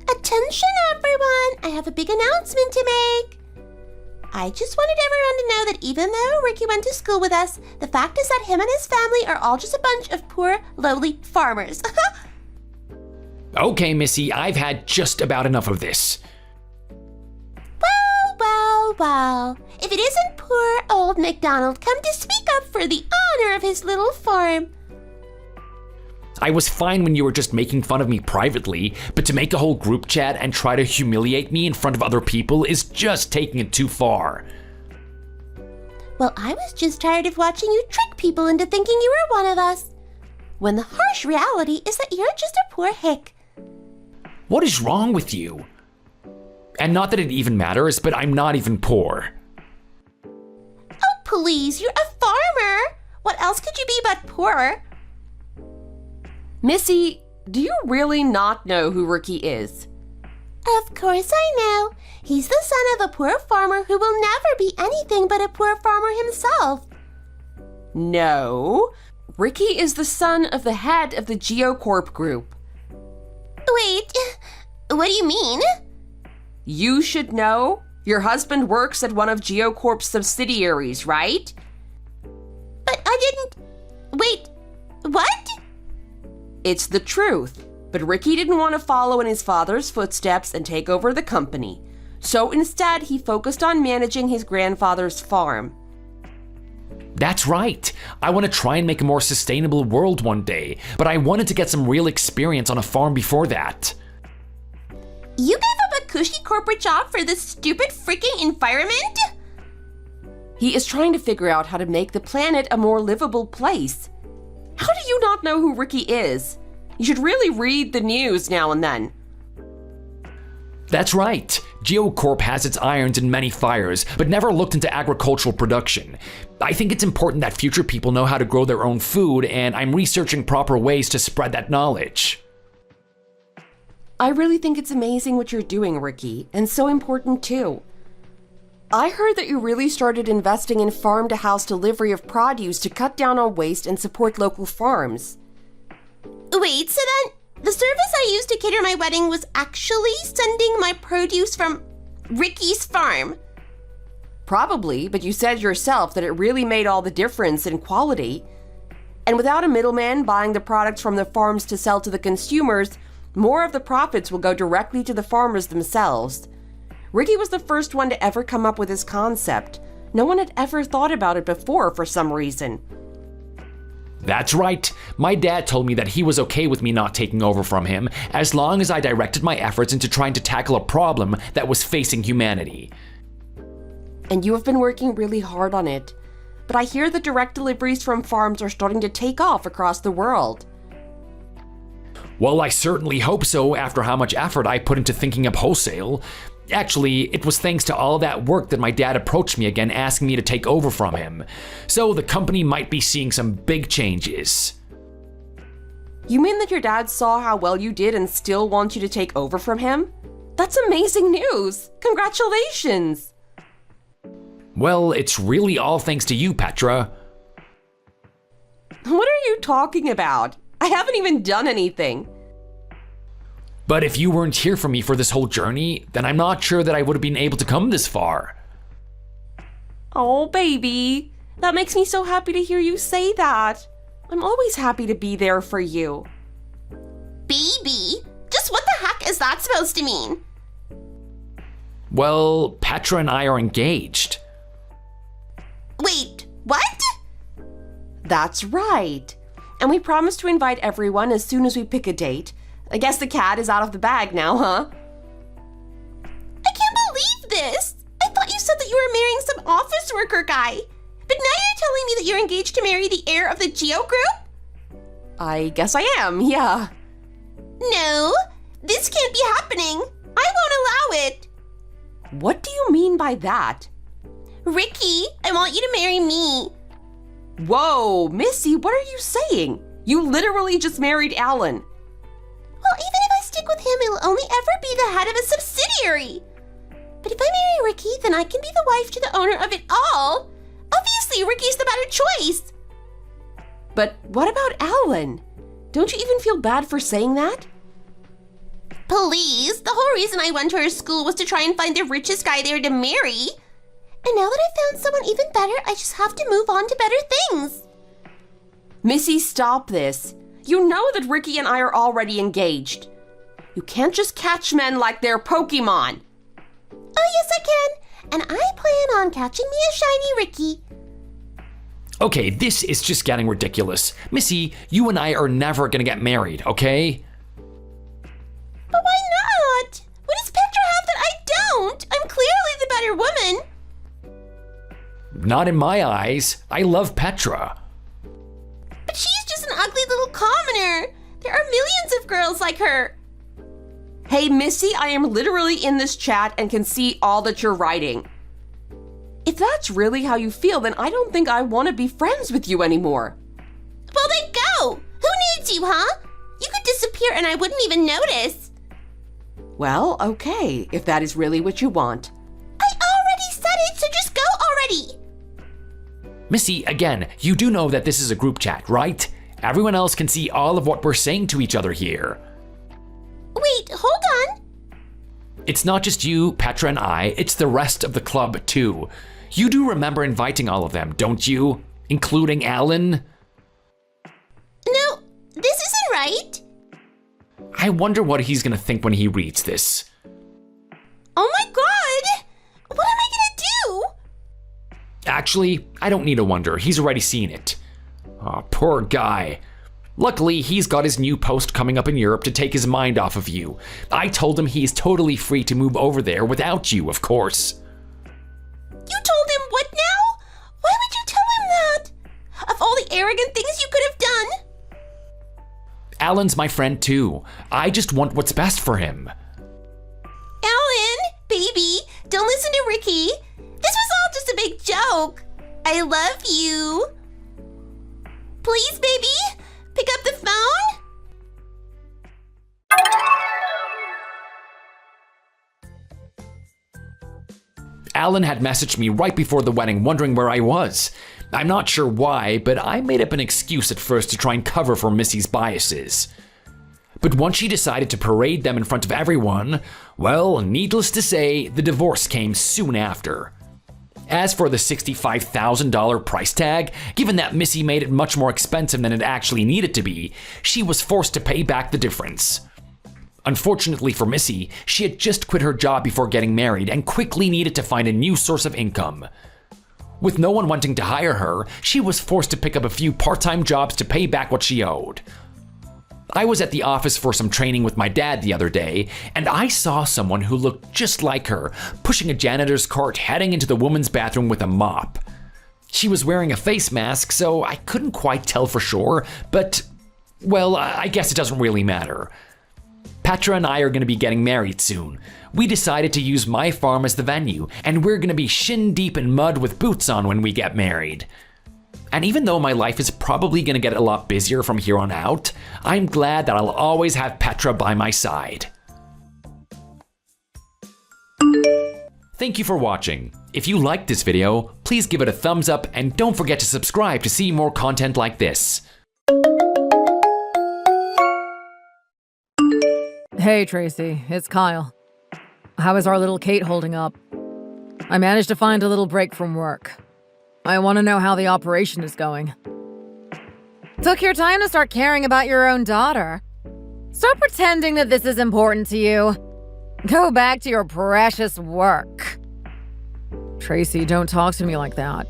Attention, everyone! I have a big announcement to make. I just wanted everyone to know that even though Ricky went to school with us, the fact is that him and his family are all just a bunch of poor, lowly farmers. Okay, Missy, I've had just about enough of this. Well, if it isn't poor old MacDonald come to speak up for the honor of his little farm. I was fine when you were just making fun of me privately, but to make a whole group chat and try to humiliate me in front of other people is just taking it too far. Well, I was just tired of watching you trick people into thinking you were one of us, when the harsh reality is that you're just a poor hick. What is wrong with you? And not that it even matters, but I'm not even poor. Oh, please, you're a farmer. What else could you be but poor? Missy, do you really not know who Ricky is? Of course I know. He's the son of a poor farmer who will never be anything but a poor farmer himself. No. Ricky is the son of the head of the GeoCorp group. Wait, what do you mean? You should know. Your husband works at one of GeoCorp's subsidiaries, right? But I didn't... Wait, what? It's the truth. But Ricky didn't want to follow in his father's footsteps and take over the company. So instead, he focused on managing his grandfather's farm. That's right. I want to try and make a more sustainable world one day, but I wanted to get some real experience on a farm before that. You gave up a cushy corporate job for this stupid freaking environment? He is trying to figure out how to make the planet a more livable place. How do you not know who Ricky is? You should really read the news now and then. That's right. GeoCorp has its irons in many fires, but never looked into agricultural production. I think it's important that future people know how to grow their own food, and I'm researching proper ways to spread that knowledge. I really think it's amazing what you're doing, Ricky, and so important too. I heard that you really started investing in farm-to-house delivery of produce to cut down on waste and support local farms. Wait, so then the service I used to cater my wedding was actually sending my produce from Ricky's farm? Probably, but you said yourself that it really made all the difference in quality. And without a middleman buying the products from the farms to sell to the consumers, more of the profits will go directly to the farmers themselves. Ricky was the first one to ever come up with this concept. No one had ever thought about it before for some reason. That's right. My dad told me that he was okay with me not taking over from him, as long as I directed my efforts into trying to tackle a problem that was facing humanity. And you have been working really hard on it. But I hear that direct deliveries from farms are starting to take off across the world. Well, I certainly hope so after how much effort I put into thinking up wholesale. Actually, it was thanks to all that work that my dad approached me again asking me to take over from him. So the company might be seeing some big changes. You mean that your dad saw how well you did and still wants you to take over from him? That's amazing news! Congratulations! Well, it's really all thanks to you, Petra. What are you talking about? I haven't even done anything. But if you weren't here for me for this whole journey, then I'm not sure that I would have been able to come this far. Oh, baby. That makes me so happy to hear you say that. I'm always happy to be there for you. Baby? Just what the heck is that supposed to mean? Well, Petra and I are engaged. Wait, what? That's right. And we promised to invite everyone as soon as we pick a date. I guess the cat is out of the bag now, huh? I can't believe this! I thought you said that you were marrying some office worker guy. But now you're telling me that you're engaged to marry the heir of the Geo Group? I guess I am, yeah. No, this can't be happening. I won't allow it. What do you mean by that? Ricky, I want you to marry me. Whoa, Missy, what are you saying? You literally just married Alan. Well, even if I stick with him, it'll only ever be the head of a subsidiary. But if I marry Ricky, then I can be the wife to the owner of it all. Obviously, Ricky's the better choice. But what about Alan? Don't you even feel bad for saying that? Please, the whole reason I went to her school was to try and find the richest guy there to marry. And now that I've found someone even better, I just have to move on to better things. Missy, stop this. You know that Ricky and I are already engaged. You can't just catch men like they're Pokemon. Oh, yes, I can. And I plan on catching me a shiny Ricky. Okay, this is just getting ridiculous. Missy, you and I are never gonna get married, okay? But why not? What does Petra have that I don't? I'm clearly the better woman. Not in my eyes. I love Petra. But she's just an ugly little commoner. There are millions of girls like her. Hey, Missy, I am literally in this chat and can see all that you're writing. If that's really how you feel, then I don't think I want to be friends with you anymore. Well, then go. Who needs you, huh? You could disappear and I wouldn't even notice. Well, okay, if that is really what you want. I already said it, so just go already. Missy, again, you do know that this is a group chat, right? Everyone else can see all of what we're saying to each other here. Wait, hold on. It's not just you, Petra, and I, it's the rest of the club, too. You do remember inviting all of them, don't you? Including Alan? No, this isn't right. I wonder what he's gonna think when he reads this. Oh my god! What am I gonna do? Actually, I don't need to wonder, he's already seen it. Aw, poor guy. Luckily, he's got his new post coming up in Europe to take his mind off of you. I told him he's totally free to move over there without you, of course. You told him what now? Why would you tell him that? Of all the arrogant things you could have done? Alan's my friend too. I just want what's best for him. Alan, baby, don't listen to Ricky. This was all just a big joke. I love you. Please, baby, pick up the phone. Alan had messaged me right before the wedding wondering where I was. I'm not sure why, but I made up an excuse at first to try and cover for Missy's biases. But once she decided to parade them in front of everyone, well, needless to say, the divorce came soon after. As for the $65,000 price tag, given that Missy made it much more expensive than it actually needed to be, she was forced to pay back the difference. Unfortunately for Missy, she had just quit her job before getting married and quickly needed to find a new source of income. With no one wanting to hire her, she was forced to pick up a few part-time jobs to pay back what she owed. I was at the office for some training with my dad the other day, and I saw someone who looked just like her, pushing a janitor's cart heading into the woman's bathroom with a mop. She was wearing a face mask, so I couldn't quite tell for sure, but Well, I guess it doesn't really matter. Petra and I are going to be getting married soon. We decided to use my farm as the venue, and we're going to be shin deep in mud with boots on when we get married. And even though my life is probably going to get a lot busier from here on out, I'm glad that I'll always have Petra by my side. Thank you for watching. If you liked this video, please give it a thumbs up and don't forget to subscribe to see more content like this. Hey Tracy, it's Kyle. How is our little Kate holding up? I managed to find a little break from work. I want to know how the operation is going. Took your time to start caring about your own daughter. Stop pretending that this is important to you. Go back to your precious work. Tracy, don't talk to me like that.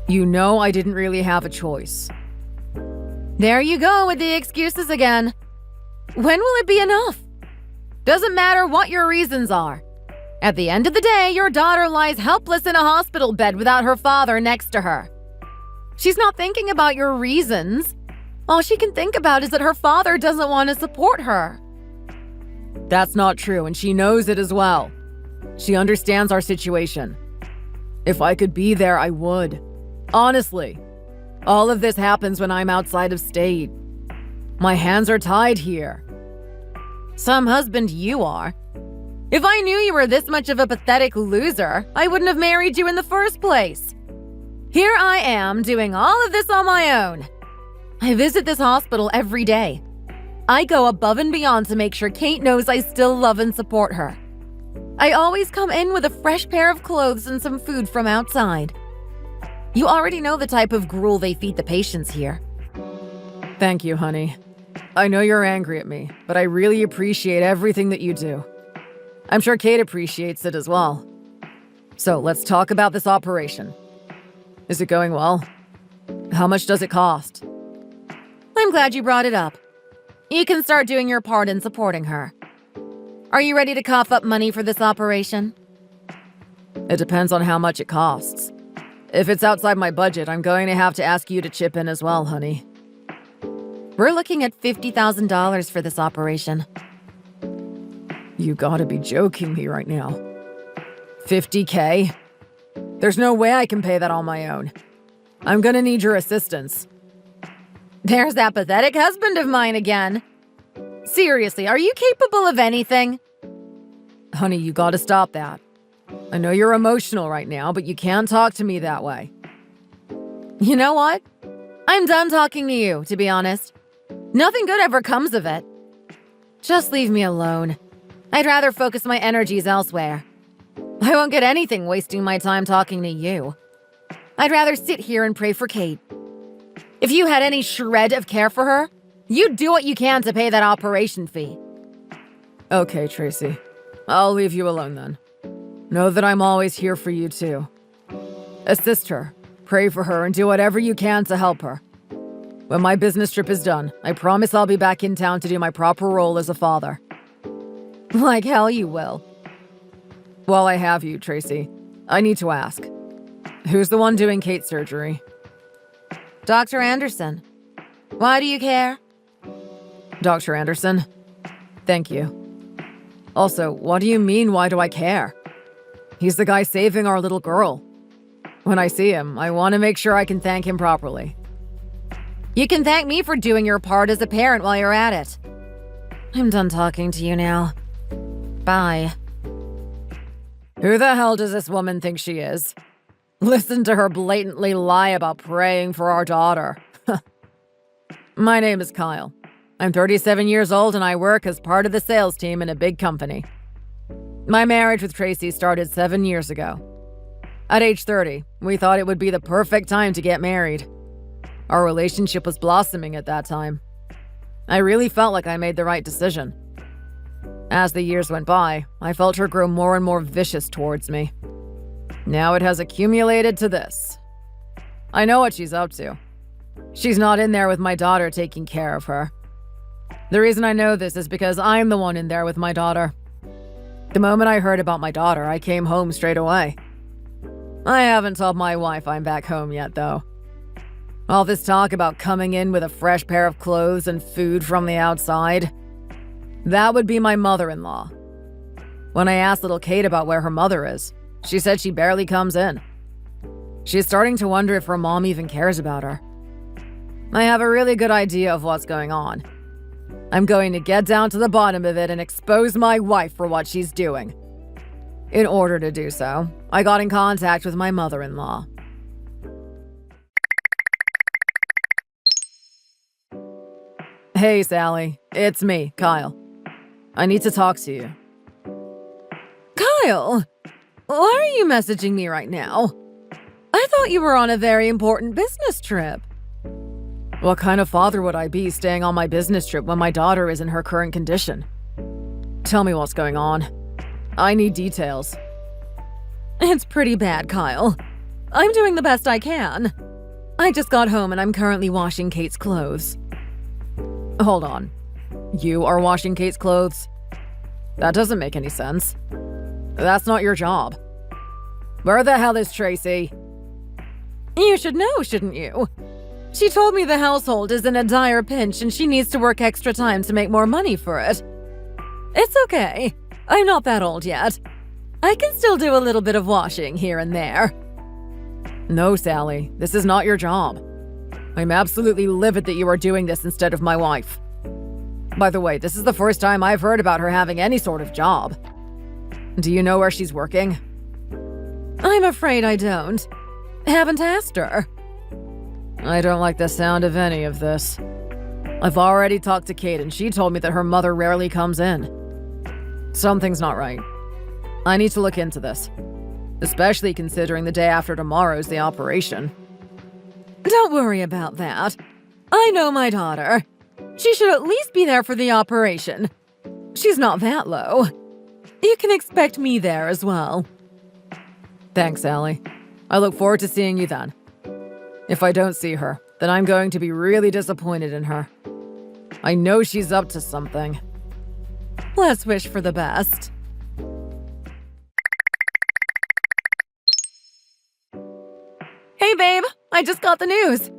You know I didn't really have a choice. There you go with the excuses again. When will it be enough? Doesn't matter what your reasons are. At the end of the day, your daughter lies helpless in a hospital bed without her father next to her. She's not thinking about your reasons. All she can think about is that her father doesn't want to support her. That's not true, and she knows it as well. She understands our situation. If I could be there, I would. Honestly, all of this happens when I'm outside of state. My hands are tied here. Some husband you are. If I knew you were this much of a pathetic loser, I wouldn't have married you in the first place. Here I am doing all of this on my own. I visit this hospital every day. I go above and beyond to make sure Kate knows I still love and support her. I always come in with a fresh pair of clothes and some food from outside. You already know the type of gruel they feed the patients here. Thank you, honey. I know you're angry at me, but I really appreciate everything that you do. I'm sure Kate appreciates it as well. So let's talk about this operation. Is it going well? How much does it cost? I'm glad you brought it up. You can start doing your part in supporting her. Are you ready to cough up money for this operation? It depends on how much it costs. If it's outside my budget, I'm going to have to ask you to chip in as well, honey. We're looking at $50,000 for this operation. You gotta be joking me right now. $50K? There's no way I can pay that on my own. I'm gonna need your assistance. There's that pathetic husband of mine again. Seriously, are you capable of anything? Honey, you gotta stop that. I know you're emotional right now, but you can't talk to me that way. You know what? I'm done talking to you, to be honest. Nothing good ever comes of it. Just leave me alone. I'd rather focus my energies elsewhere. I won't get anything wasting my time talking to you. I'd rather sit here and pray for Kate. If you had any shred of care for her, you'd do what you can to pay that operation fee. Okay, Tracy. I'll leave you alone then. Know that I'm always here for you too. Assist her, pray for her, and do whatever you can to help her. When my business trip is done, I promise I'll be back in town to do my proper role as a father. Like hell you will. While I have you, Tracy, I need to ask. Who's the one doing Kate's surgery? Dr. Anderson. Why do you care? Dr. Anderson? Thank you. Also, what do you mean, why do I care? He's the guy saving our little girl. When I see him, I want to make sure I can thank him properly. You can thank me for doing your part as a parent while you're at it. I'm done talking to you now. Bye. Who the hell does this woman think she is? Listen to her blatantly lie about praying for our daughter. My name is Kyle. I'm 37 years old and I work as part of the sales team in a big company. My marriage with Tracy started 7 years ago. At age 30, we thought it would be the perfect time to get married. Our relationship was blossoming at that time. I really felt like I made the right decision. As the years went by, I felt her grow more and more vicious towards me. Now it has accumulated to this. I know what she's up to. She's not in there with my daughter taking care of her. The reason I know this is because I'm the one in there with my daughter. The moment I heard about my daughter, I came home straight away. I haven't told my wife I'm back home yet, though. All this talk about coming in with a fresh pair of clothes and food from the outside. That would be my mother-in-law. When I asked little Kate about where her mother is, she said she barely comes in. She's starting to wonder if her mom even cares about her. I have a really good idea of what's going on. I'm going to get down to the bottom of it and expose my wife for what she's doing. In order to do so, I got in contact with my mother-in-law. Hey, Sally. It's me, Kyle. I need to talk to you. Kyle? Why are you messaging me right now? I thought you were on a very important business trip. What kind of father would I be staying on my business trip when my daughter is in her current condition? Tell me what's going on. I need details. It's pretty bad, Kyle. I'm doing the best I can. I just got home and I'm currently washing Kate's clothes. Hold on. You are washing Kate's clothes? That doesn't make any sense. That's not your job. Where the hell is Tracy? You should know, shouldn't you? She told me the household is in a dire pinch and she needs to work extra time to make more money for it. It's okay. I'm not that old yet. I can still do a little bit of washing here and there. No, Sally, this is not your job. I'm absolutely livid that you are doing this instead of my wife. By the way, this is the first time I've heard about her having any sort of job. Do you know where she's working? I'm afraid I don't. Haven't asked her. I don't like the sound of any of this. I've already talked to Kate and she told me that her mother rarely comes in. Something's not right. I need to look into this. Especially considering the day after tomorrow's the operation. Don't worry about that. I know my daughter. She should at least be there for the operation. She's not that low. You can expect me there as well. Thanks, Allie. I look forward to seeing you then. If I don't see her, then I'm going to be really disappointed in her. I know she's up to something. Let's wish for the best. Hey, babe. I just got the news.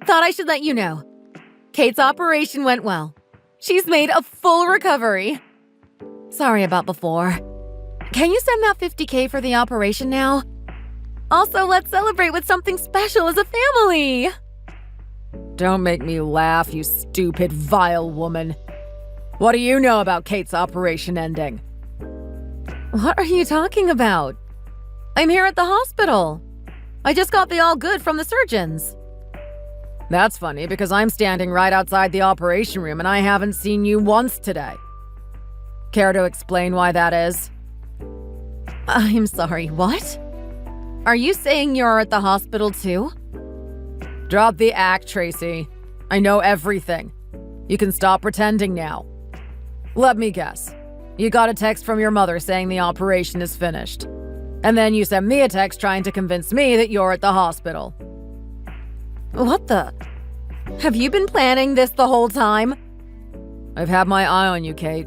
Thought I should let you know. Kate's operation went well. She's made a full recovery. Sorry about before. Can you send that $50K for the operation now? Also, let's celebrate with something special as a family. Don't make me laugh, you stupid, vile woman. What do you know about Kate's operation ending? What are you talking about? I'm here at the hospital. I just got the all good from the surgeons. That's funny because I'm standing right outside the operation room and I haven't seen you once today. Care to explain why that is? I'm sorry, what? Are you saying you're at the hospital too? Drop the act, Tracy. I know everything. You can stop pretending now. Let me guess. You got a text from your mother saying the operation is finished. And then you sent me a text trying to convince me that you're at the hospital. What the? Have you been planning this the whole time? I've had my eye on you, Kate.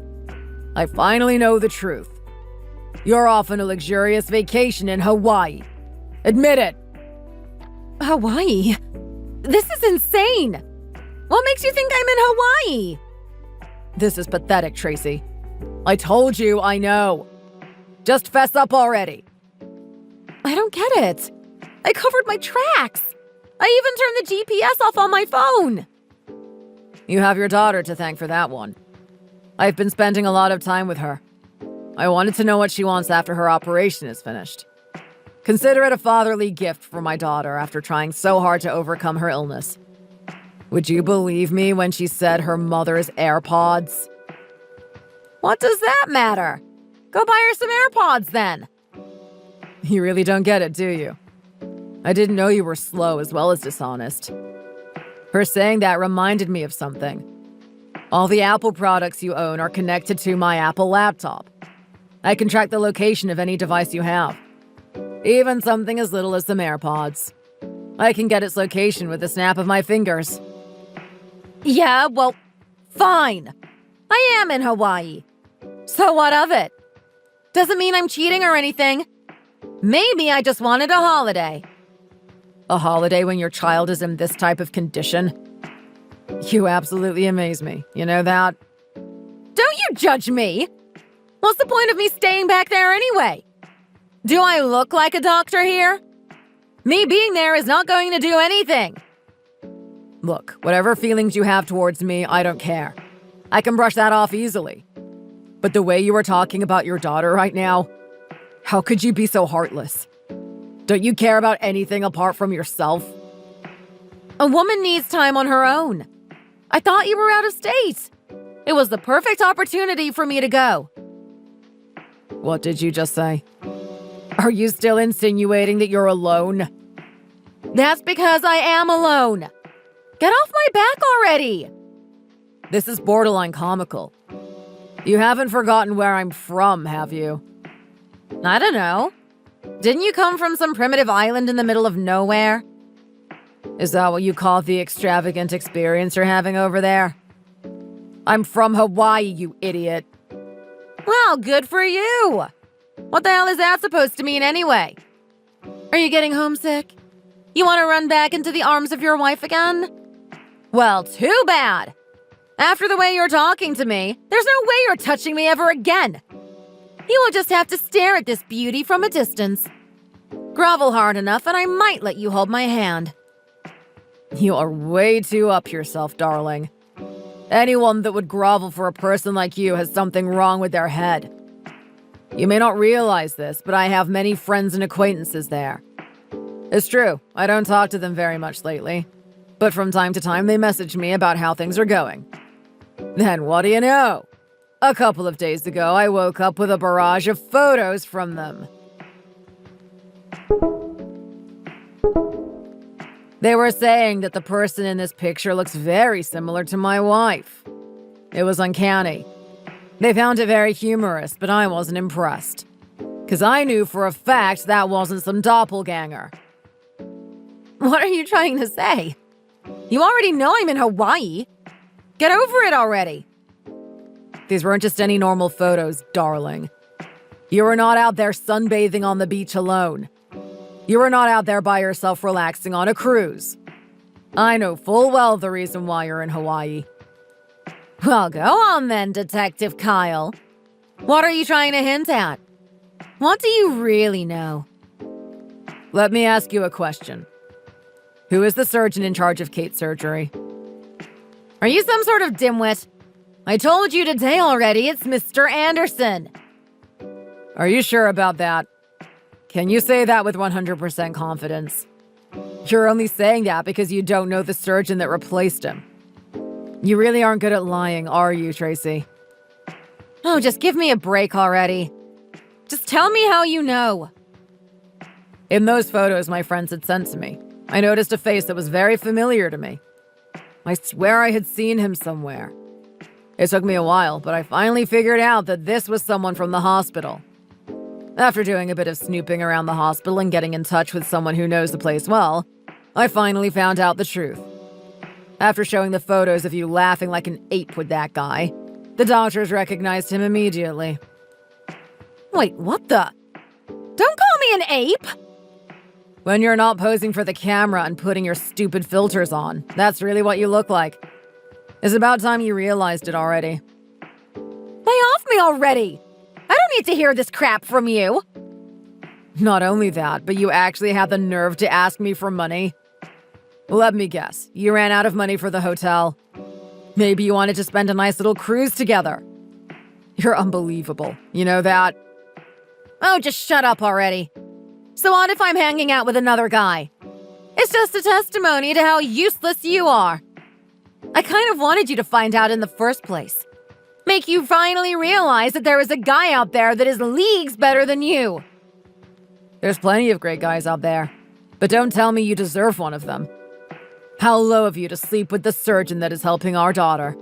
I finally know the truth. You're off on a luxurious vacation in Hawaii. Admit it. Hawaii? This is insane. What makes you think I'm in Hawaii? This is pathetic, Tracy. I told you I know. Just fess up already. I don't get it. I covered my tracks. I even turned the GPS off on my phone. You have your daughter to thank for that one. I've been spending a lot of time with her. I wanted to know what she wants after her operation is finished. Consider it a fatherly gift for my daughter after trying so hard to overcome her illness. Would you believe me when she said her mother's AirPods? What does that matter? Go buy her some AirPods then. You really don't get it, do you? I didn't know you were slow as well as dishonest. Her saying that reminded me of something. All the Apple products you own are connected to my Apple laptop. I can track the location of any device you have. Even something as little as some AirPods. I can get its location with the snap of my fingers. Yeah, well, fine. I am in Hawaii. So what of it? Doesn't mean I'm cheating or anything. Maybe I just wanted a holiday. A holiday when your child is in this type of condition? You absolutely amaze me. You know that? Don't you judge me! What's the point of me staying back there anyway? Do I look like a doctor here? Me being there is not going to do anything. Look, whatever feelings you have towards me, I don't care. I can brush that off easily. But the way you are talking about your daughter right now, how could you be so heartless? Don't you care about anything apart from yourself? A woman needs time on her own. I thought you were out of state. It was the perfect opportunity for me to go. What did you just say? Are you still insinuating that you're alone? That's because I am alone. Get off my back already! This is borderline comical. You haven't forgotten where I'm from, have you? I don't know. Didn't you come from some primitive island in the middle of nowhere? Is that what you call the extravagant experience you're having over there? I'm from Hawaii, you idiot. Well, good for you. What the hell is that supposed to mean anyway? Are you getting homesick? You want to run back into the arms of your wife again? Well, too bad. After the way you're talking to me, there's no way you're touching me ever again. You will just have to stare at this beauty from a distance. Grovel hard enough and I might let you hold my hand. You are way too up yourself, darling. Anyone that would grovel for a person like you has something wrong with their head. You may not realize this, but I have many friends and acquaintances there. It's true, I don't talk to them very much lately. But from time to time, they message me about how things are going. Then what do you know? A couple of days ago, I woke up with a barrage of photos from them. They were saying that the person in this picture looks very similar to my wife. It was uncanny. They found it very humorous, but I wasn't impressed. 'Cause I knew for a fact that wasn't some doppelganger. What are you trying to say? You already know I'm in Hawaii. Get over it already. These weren't just any normal photos, darling. You were not out there sunbathing on the beach alone. You were not out there by yourself relaxing on a cruise. I know full well the reason why you're in Hawaii. Well, go on then, Detective Kyle. What are you trying to hint at? What do you really know? Let me ask you a question. Who is the surgeon in charge of Kate's surgery? Are you some sort of dimwit? I told you today already, it's Mr. Anderson. Are you sure about that? Can you say that with 100% confidence? You're only saying that because you don't know the surgeon that replaced him. You really aren't good at lying, are you, Tracy? Oh, just give me a break already. Just tell me how you know. In those photos my friends had sent to me, I noticed a face that was very familiar to me. I swear I had seen him somewhere. It took me a while, but I finally figured out that this was someone from the hospital. After doing a bit of snooping around the hospital and getting in touch with someone who knows the place well, I finally found out the truth. After showing the photos of you laughing like an ape with that guy, the doctors recognized him immediately. Wait, what the? Don't call me an ape! When you're not posing for the camera and putting your stupid filters on, that's really what you look like. It's about time you realized it already. Lay off me already! I don't need to hear this crap from you! Not only that, but you actually had the nerve to ask me for money. Let me guess, you ran out of money for the hotel. Maybe you wanted to spend a nice little cruise together. You're unbelievable, you know that? Oh, just shut up already. So what if I'm hanging out with another guy? It's just a testimony to how useless you are. I kind of wanted you to find out in the first place. Make you finally realize that there is a guy out there that is leagues better than you. There's plenty of great guys out there, but don't tell me you deserve one of them. How low of you to sleep with the surgeon that is helping our daughter.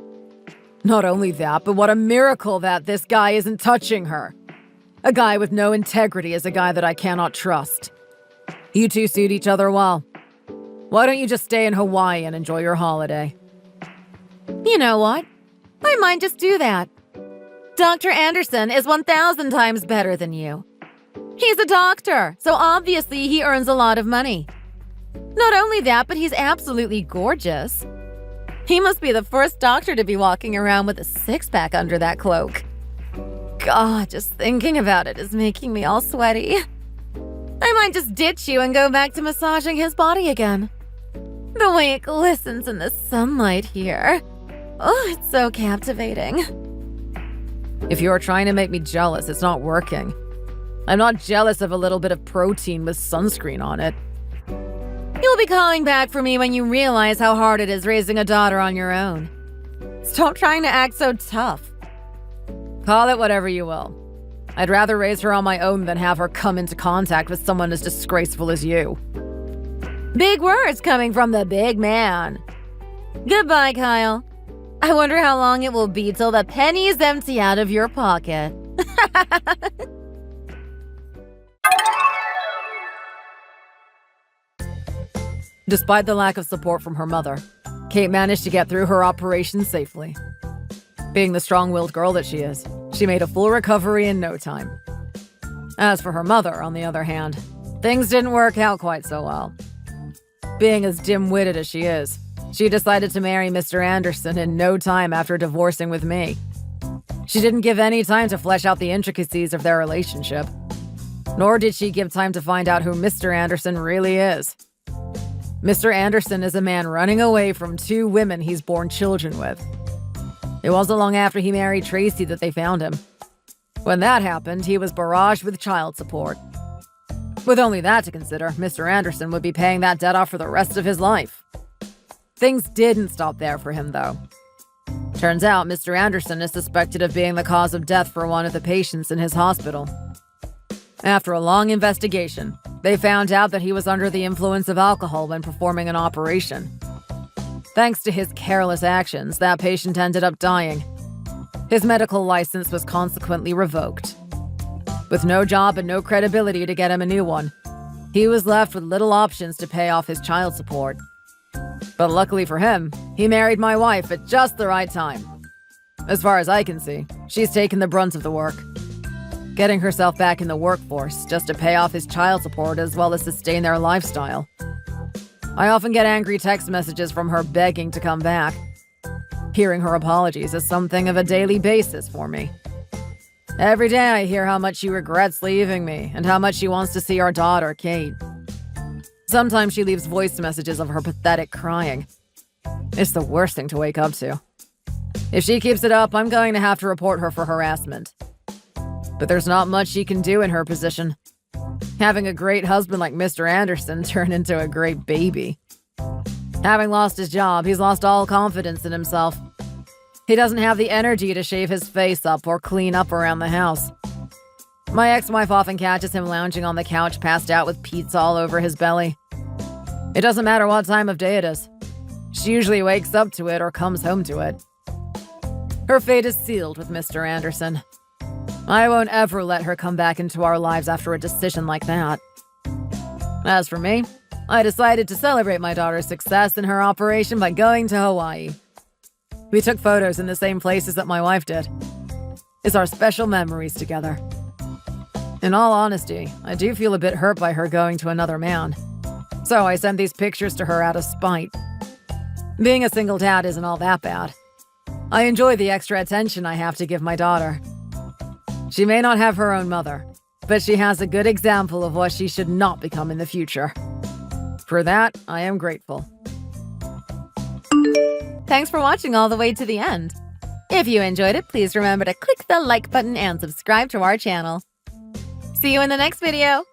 Not only that, but what a miracle that this guy isn't touching her. A guy with no integrity is a guy that I cannot trust. You two suit each other well. Why don't you just stay in Hawaii and enjoy your holiday? You know what? I might just do that. Dr. Anderson is 1,000 times better than you. He's a doctor, so obviously he earns a lot of money. Not only that, but he's absolutely gorgeous. He must be the first doctor to be walking around with a six-pack under that cloak. God, just thinking about it is making me all sweaty. I might just ditch you and go back to massaging his body again. The way it glistens in the sunlight here. Oh, it's so captivating. If you're trying to make me jealous, it's not working. I'm not jealous of a little bit of protein with sunscreen on it. You'll be calling back for me when you realize how hard it is raising a daughter on your own. Stop trying to act so tough. Call it whatever you will. I'd rather raise her on my own than have her come into contact with someone as disgraceful as you. Big words coming from the big man. Goodbye, Kyle. I wonder how long it will be till the pennies empty out of your pocket. Despite the lack of support from her mother, Kate managed to get through her operation safely. Being the strong-willed girl that she is, she made a full recovery in no time. As for her mother, on the other hand, things didn't work out quite so well. Being as dim-witted as she is, she decided to marry Mr. Anderson in no time after divorcing with me. She didn't give any time to flesh out the intricacies of their relationship, nor did she give time to find out who Mr. Anderson really is. Mr. Anderson is a man running away from two women he's borne children with. It wasn't long after he married Tracy that they found him. When that happened, he was barraged with child support. With only that to consider, Mr. Anderson would be paying that debt off for the rest of his life. Things didn't stop there for him, though. Turns out Mr. Anderson is suspected of being the cause of death for one of the patients in his hospital. After a long investigation, they found out that he was under the influence of alcohol when performing an operation. Thanks to his careless actions, that patient ended up dying. His medical license was consequently revoked. With no job and no credibility to get him a new one, he was left with little options to pay off his child support. But luckily for him, he married my wife at just the right time. As far as I can see, she's taken the brunt of the work, getting herself back in the workforce just to pay off his child support as well as sustain their lifestyle. I often get angry text messages from her begging to come back. Hearing her apologies is something of a daily basis for me. Every day I hear how much she regrets leaving me and how much she wants to see our daughter, Kate. Sometimes she leaves voice messages of her pathetic crying. It's the worst thing to wake up to. If she keeps it up, I'm going to have to report her for harassment. But there's not much she can do in her position. Having a great husband like Mr. Anderson turned into a great baby. Having lost his job, he's lost all confidence in himself. He doesn't have the energy to shave his face up or clean up around the house. My ex-wife often catches him lounging on the couch passed out with pizza all over his belly. It doesn't matter what time of day it is. She usually wakes up to it or comes home to it. Her fate is sealed with Mr. Anderson. I won't ever let her come back into our lives after a decision like that. As for me, I decided to celebrate my daughter's success in her operation by going to Hawaii. We took photos in the same places that my wife did. It's our special memories together. In all honesty, I do feel a bit hurt by her going to another man. So I sent these pictures to her out of spite. Being a single dad isn't all that bad. I enjoy the extra attention I have to give my daughter. She may not have her own mother, but she has a good example of what she should not become in the future. For that, I am grateful. Thanks for watching all the way to the end. If you enjoyed it, please remember to click the like button and subscribe to our channel. See you in the next video!